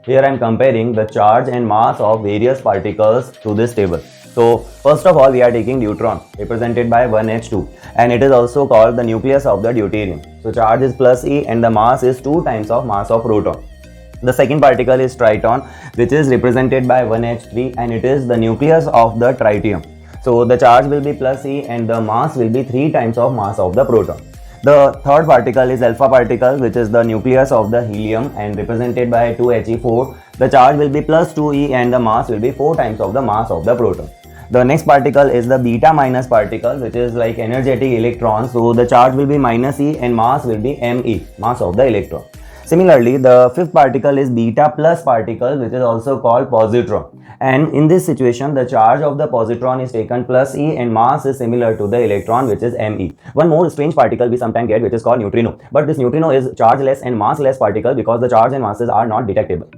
Here I am comparing the charge and mass of various particles to this table. So first of all, we are taking deuteron represented by 1h2, and it is also called the nucleus of the deuterium. So charge is plus E and the mass is 2 times of mass of proton. The second particle is triton, which is represented by 1h3, and it is the nucleus of the tritium. So the charge will be plus E and the mass will be 3 times of mass of the proton. The third particle is alpha particle, which is the nucleus of the helium and represented by 2He4. The charge will be plus 2E and the mass will be 4 times of the mass of the proton. The next particle is the beta minus particle, which is like energetic electron. So the charge will be minus E and mass will be Me, mass of the electron. Similarly, the fifth particle is beta plus particle, which is also called positron. And in this situation, the charge of the positron is taken plus E and mass is similar to the electron, which is Me. One more strange particle we sometimes get, which is called neutrino. But this neutrino is chargeless and massless particle because the charge and masses are not detectable.